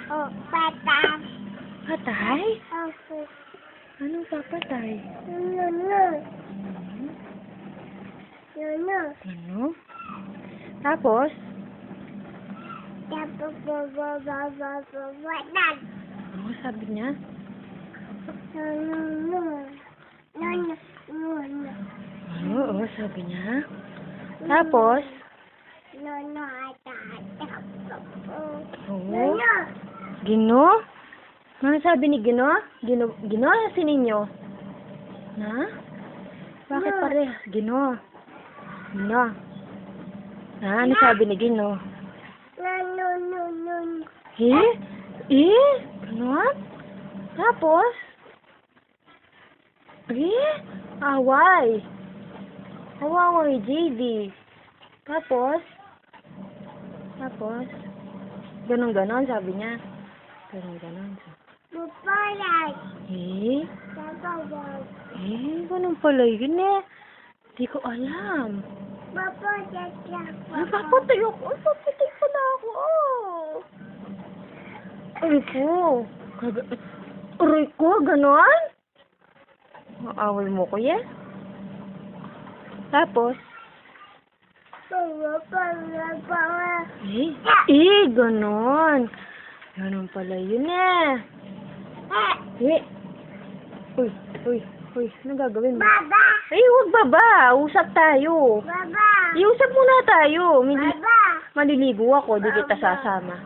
Oh, patay. Patay? Oh, Anong papatay? no. Ano? Tapos? Tapos, Ano sabi niya? Oo, sabi niya. Tapos? Oo. Gino? Ano sabi ni Gino? Gino si ninyo? Na? Bakit No. parehas? Gino. Gino. Ano sabi ni Gino? Ganon? Tapos? Away. Away, JD. Tapos? Ganon, sabi niya. Ganon. Ganun pala yun eh. Di ko alam. Papatay pala ako. Aray ko, ganon? Maaway mo ko yan? Tapos? Ganon. Ganon pala yun eh. Uy, ano gagawin mo? Baba! Huwag baba. Usap tayo. Baba! Iusap muna tayo. Baba! Maliligo ako, di kita sasama.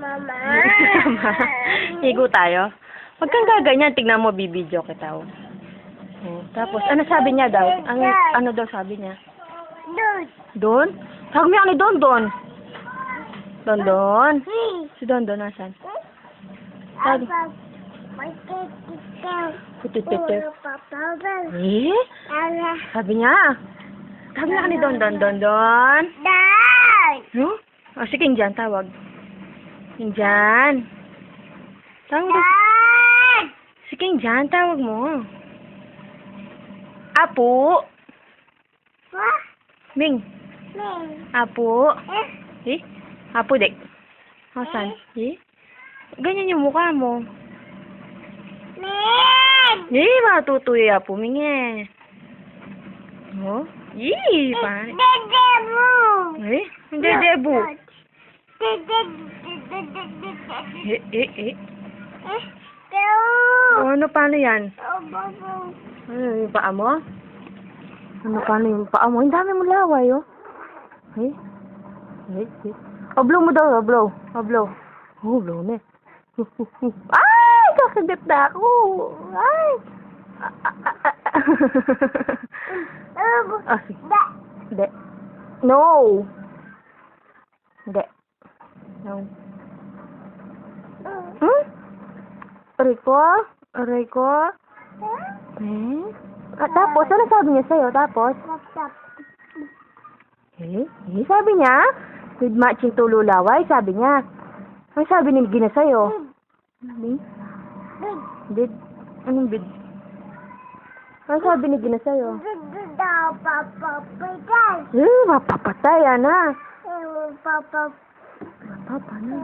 Mama! Higo tayo? Huwag kang gaganyan, tignan mo, bibidyo kita. Tapos, ano sabi niya daw? Ano daw sabi niya? Don? Tawag mo yan ni Don. Don? Si Don, nasan? Kutitete. Sabi niya. Tawag mo yan ni Don. Sige, Injan, tawag. Injan. Tawag mo. Sige, Injan, tawag mo. Apo. Ming. Apo. Apo, dek. Asan? Ganyan yung mukha mo. Matutuloy Apo, Ming eh. Oh? Paano? Hindi, Debu. Ano, paano yan? Ano yung paa mo? Paano yung paa mo? Ang dami mo laway, oh. Blow mo daw, blow. Blow na. Ay! Kakagit na ako. Ay! Hindi. No! Hindi. No. Aray ko? Tapos, ano sabi niya sa'yo? Tapos? Sabi niya? With matching tululaway, sabi niya. Ano sabi ni Gina sa'yo? Bid? Anong bid? Ano sabi ni Gina sa'yo? Mapapatay, ana. Paano?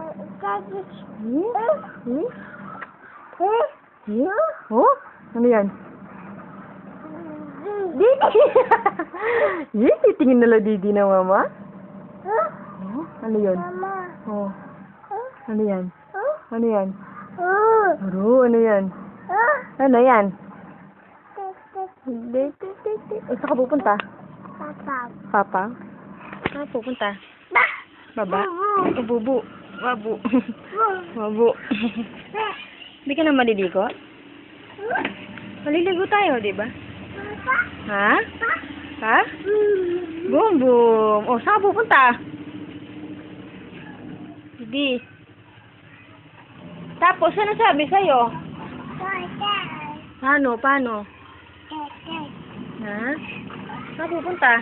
Ano yan? Didi! Titingin nila Didi na mama? Ano yun? Ano yan? Ano yan? Ano yan? Saan ka pupunta? Papa? Saan ka pupunta? Baba? Bubu. Wabu. Hindi ka na maliligo? Maliligo tayo, di ba? Ha? Boom. Saan ka pupunta? Hindi. Tapos, ano sabi sa'yo? Paano? Ha? Saan pupunta?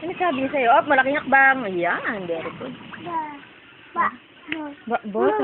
Ano sabi niya sa'yo? Malaking hakbang. Ayan, very good. Boom.